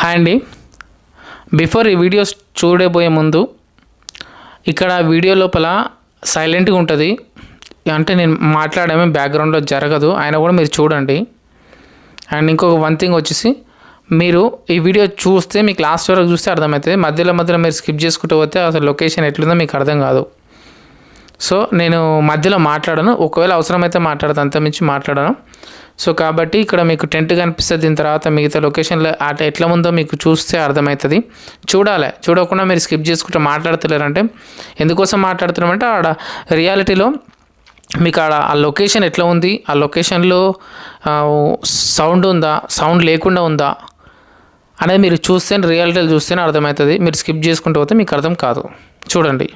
Hi అండి. Before ఈ videos చూడబోయే ముందు ఇక్కడ వీడియో లోపల సైలెంట్గా ఉంటుంది, అంటే నేను మాట్లాడేమే బ్యాక్గ్రౌండ్లో జరగదు, అయినా కూడా మీరు చూడండి. అండ్ ఇంకొక వన్ థింగ్ వచ్చేసి, మీరు ఈ వీడియో చూస్తే మీకు లాస్ట్ వరకు చూస్తే అర్థమవుతుంది. మధ్యలో మీరు స్కిప్ చేసుకుంటూ పోతే అసలు లొకేషన్ ఎట్లుందో మీకు అర్థం కాదు. సో నేను మధ్యలో మాట్లాడను, ఒకవేళ అవసరమైతే మాట్లాడతాను, అంతమించి మాట్లాడను. సో కాబట్టి ఇక్కడ మీకు టెంట్ కనిపిస్తుంది, దీని తర్వాత మిగతా లొకేషన్లో అట ఎట్లా ఉందో మీకు చూస్తే అర్థమవుతుంది. చూడకుండా మీరు స్కిప్ చేసుకుంటూ మాట్లాడుతలేరంటే ఎందుకోసం మాట్లాడుతున్నామంటే ఆడ రియాలిటీలో మీకు ఆడ ఆ లొకేషన్ ఎట్లా ఉంది, ఆ లొకేషన్లో సౌండ్ ఉందా, సౌండ్ లేకుండా ఉందా అనేది మీరు చూస్తేనే, రియాలిటీలో చూస్తేనే అర్థమవుతుంది. మీరు స్కిప్ చేసుకుంటూ పోతే మీకు అర్థం కాదు. చూడండి.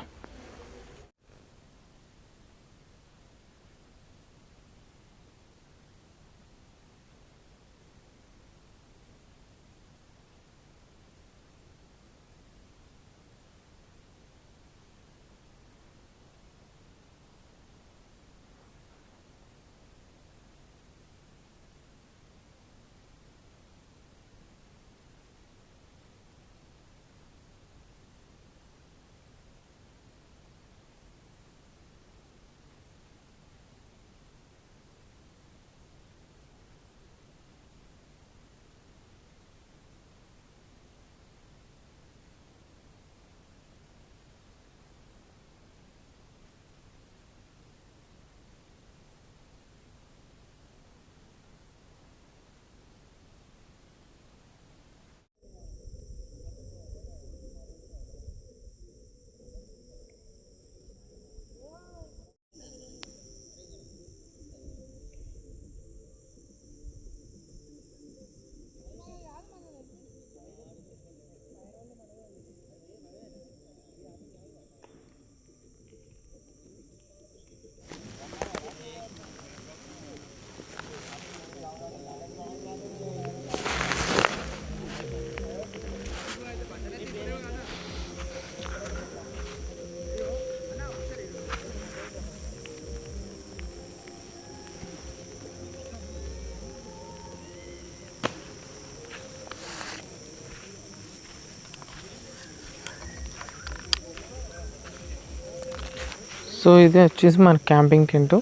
సో ఇది వచ్చేసి మన క్యాంపింగ్ టెంట్.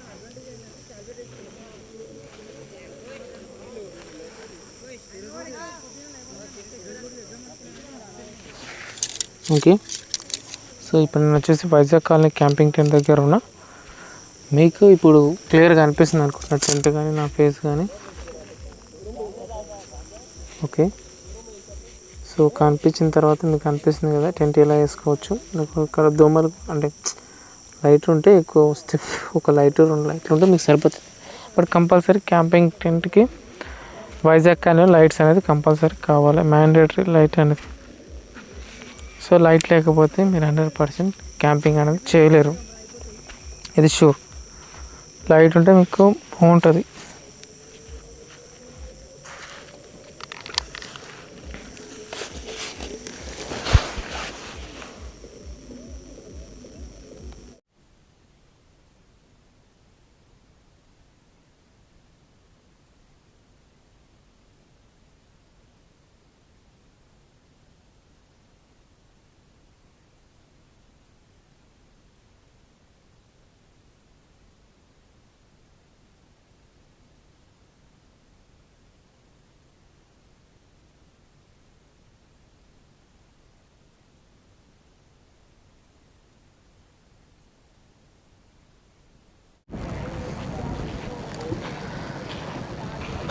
ఓకే, సో ఇప్పుడు నేను వచ్చేసి వైజాగ్ కాలనీ క్యాంపింగ్ టెంట్ దగ్గర ఉన్నా. మీకు ఇప్పుడు క్లియర్గా అనిపిస్తుంది అనుకుంటున్నా టెంట్ కానీ నా ఫేస్ కానీ. ఓకే, సో కనిపించిన తర్వాత మీకు అనిపిస్తుంది కదా టెంట్ ఎలా వేసుకోవచ్చు. మీకు ఇక్కడ దోమలు అంటే లైట్ ఉంటే ఎక్కువ వస్తే, ఒక లైట్ 2 లైట్లు ఉంటే మీకు సరిపోతుంది. బట్ కంపల్సరీ క్యాంపింగ్ టెంట్కి వైజాగ్ కాలనీలో లైట్స్ అనేది కంపల్సరీ కావాలి, మ్యాండేటరీ లైట్ అనేది. సో లైట్ లేకపోతే మీరు 100% క్యాంపింగ్ అనేది చేయలేరు, ఇది షూర్. లైట్ ఉంటే మీకు బాగుంటుంది.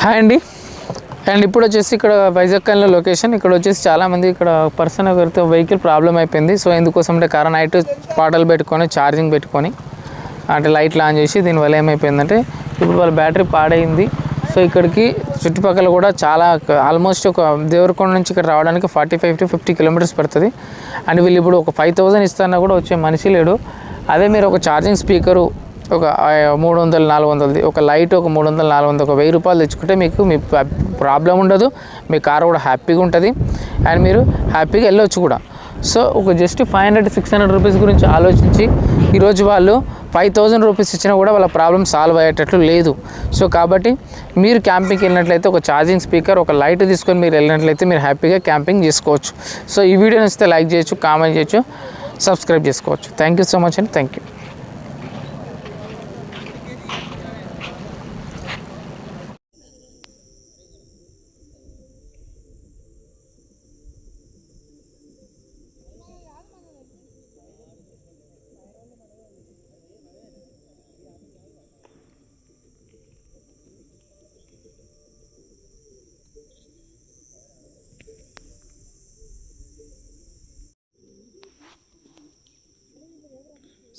హాయ్ అండి. అండ్ ఇప్పుడు వచ్చేసి ఇక్కడ వైజాగ్ కాలనీ లొకేషన్. ఇక్కడ వచ్చేసి చాలామంది ఇక్కడ పర్సన్ ఎవరితో వెహికల్ ప్రాబ్లం అయిపోయింది. సో ఎందుకోసం అంటే నైట్ పాటలు పెట్టుకొని ఛార్జింగ్ పెట్టుకొని అంటే లైట్లు ఆన్ చేసి, దీనివల్ల ఏమైపోయిందంటే ఇప్పుడు వాళ్ళ బ్యాటరీ పాడైంది. సో ఇక్కడికి చుట్టుపక్కల కూడా చాలా ఆల్మోస్ట్ ఒక దేవరకొండ నుంచి ఇక్కడ రావడానికి 45 to 50 కిలోమీటర్స్ పడుతుంది. అండ్ వీళ్ళు ఇప్పుడు ఒక 5000 ఇస్తారన్నా కూడా వచ్చే మనిషి లేడు. అదే మీరు ఒక ఛార్జింగ్ స్పీకరు ఒక 300-400, ఒక లైట్ ఒక 300-400, ఒక 1000 రూపాయలు తెచ్చుకుంటే మీకు మీ ప్రాబ్లం ఉండదు, మీ కారు కూడా హ్యాపీగా ఉంటుంది అండ్ మీరు హ్యాపీగా వెళ్ళొచ్చు కూడా. సో ఒక జస్ట్ 500-600 రూపీస్ గురించి ఆలోచించి ఈరోజు వాళ్ళు 5,000 రూపీస్ ఇచ్చినా కూడా వాళ్ళ ప్రాబ్లం సాల్వ్ అయ్యేటట్లు లేదు. సో కాబట్టి మీరు క్యాంపింగ్కి వెళ్ళినట్లయితే ఒక ఛార్జింగ్ స్పీకర్, ఒక లైట్ తీసుకొని మీరు వెళ్ళినట్లయితే మీరు హ్యాపీగా క్యాంపింగ్ చేసుకోవచ్చు. సో ఈ వీడియో నచ్చితే లైక్ చేయొచ్చు, కామెంట్ చేయొచ్చు, సబ్స్క్రైబ్ చేసుకోవచ్చు. థ్యాంక్ యూ సో మచ్ అండి. Thank you.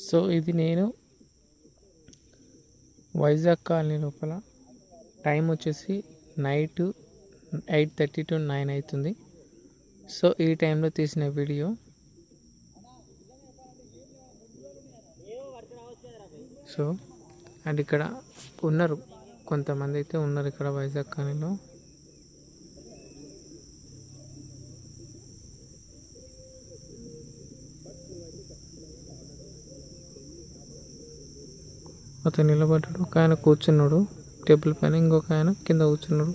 సో ఇది నేను వైజాగ్ కాలనీ లోపల, టైం వచ్చేసి నైట్ 8:30 to 9 అవుతుంది. సో ఈ టైంలో తీసిన వీడియో. సో అండ్ ఇక్కడ ఉన్నారు కొంతమంది అయితే ఉన్నారు ఇక్కడ వైజాగ్ కాలనీలో. అతను నిలబడ్డాడు, ఒక ఆయన కూర్చున్నాడు టేబుల్ పైన, ఇంకొక ఆయన కింద కూర్చున్నాడు.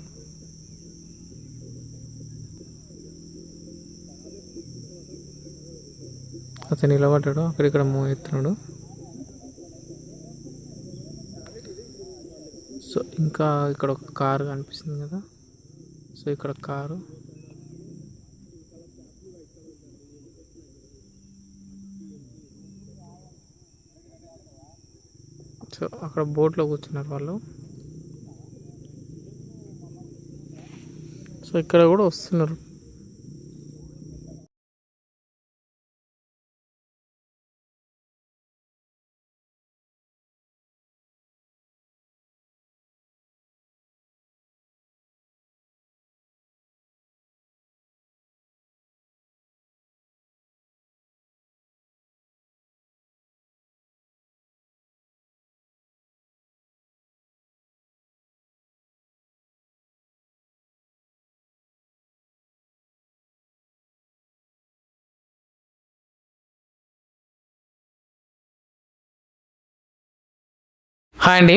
అతను నిలబడ్డాడు, అక్కడిక్కడ మూవ్ ఎత్తున్నాడు. సో ఇంకా ఇక్కడ ఒక కారు కనిపిస్తుంది కదా, సో ఇక్కడ కారు. సో అక్కడ బోట్లో కూర్చున్నారు వాళ్ళు. సో ఇక్కడ కూడా వస్తున్నారు. హాయ్ అండి.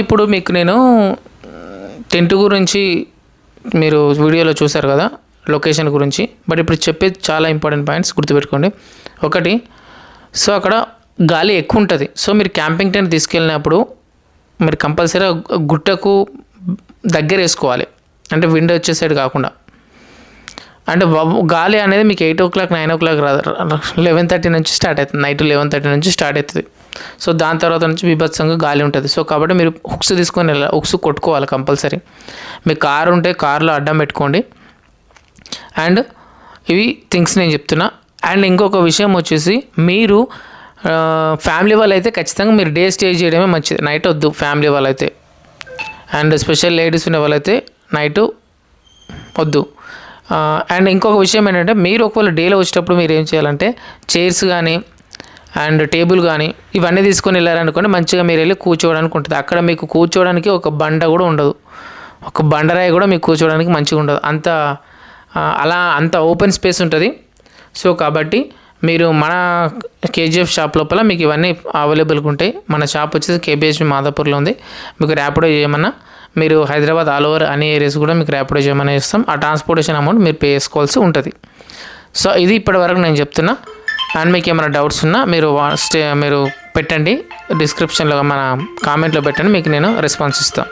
ఇప్పుడు మీకు నేను టెంట్ గురించి మీరు వీడియోలో చూసారు కదా, లొకేషన్ గురించి. బట్ ఇప్పుడు చెప్పేది చాలా ఇంపార్టెంట్ పాయింట్స్ గుర్తుపెట్టుకోండి. ఒకటి, సో అక్కడ గాలి ఎక్కువ ఉంటుంది. సో మీరు క్యాంపింగ్ టెంట్ తీసుకెళ్ళినప్పుడు మీరు కంపల్సరీగా గుట్టకు దగ్గర వేసుకోవాలి, అంటే విండో వచ్చే సైడ్ కాకుండా. అంటే గాలి అనేది మీకు 8 o'clock 9 o'clock రాదు, 11:30 నుంచి స్టార్ట్ అవుతుంది. నైట్ 11:30 నుంచి స్టార్ట్ అవుతుంది. సో దాని తర్వాత నుంచి బీభత్సంగా గాలి ఉంటుంది. సో కాబట్టి మీరు హుక్స్ తీసుకొని వెళ్ళాలి, హుక్స్ కొట్టుకోవాలి కంపల్సరీ. మీ కారు ఉంటే కారులో అడ్డం పెట్టుకోండి. అండ్ ఇవి థింగ్స్ నేను చెప్తున్నా. అండ్ ఇంకొక విషయం వచ్చేసి, మీరు ఫ్యామిలీ వాళ్ళు అయితే ఖచ్చితంగా మీరు డే స్టే చేయడమే మంచిది, నైట్ వద్దు ఫ్యామిలీ వాళ్ళు అయితే. అండ్ స్పెషల్ లేడీస్ ఉన్న వాళ్ళైతే నైటు వద్దు. అండ్ ఇంకొక విషయం ఏంటంటే, మీరు ఒకవేళ డేలో వచ్చేటప్పుడు మీరు ఏం చేయాలంటే చైర్స్ కానీ అండ్ టేబుల్ కానీ ఇవన్నీ తీసుకొని వెళ్ళారనుకోండి, మంచిగా మీరు వెళ్ళి కూర్చోవడానికి ఉంటుంది. అక్కడ మీకు కూర్చోవడానికి ఒక బండ కూడా ఉండదు, ఒక బండరాయి కూడా మీకు కూర్చోవడానికి మంచిగా ఉండదు, అంత ఓపెన్ స్పేస్ ఉంటుంది. సో కాబట్టి మీరు మన కేజీఎఫ్ షాప్ లోపల మీకు ఇవన్నీ అవైలబుల్గా ఉంటాయి. మన షాప్ వచ్చేసి కేబిహెచ్బి మాదాపూర్లో ఉంది. మీకు ర్యాపిడో చేయమన్నా, మీరు హైదరాబాద్ ఆల్ ఓవర్ అన్ని ఏరియాస్ కూడా మీకు ర్యాపిడో చేయమని చేస్తాం. ఆ ట్రాన్స్పోర్టేషన్ అమౌంట్ మీరు పే చేసుకోవాల్సి ఉంటుంది. సో ఇది ఇప్పటివరకు నేను చెప్తున్నా. అండ్ మీకు ఏమైనా డౌట్స్ ఉన్నా మీరు పెట్టండి, డిస్క్రిప్షన్లో మన కామెంట్లో పెట్టండి, మీకు నేను రెస్పాన్స్ ఇస్తాను.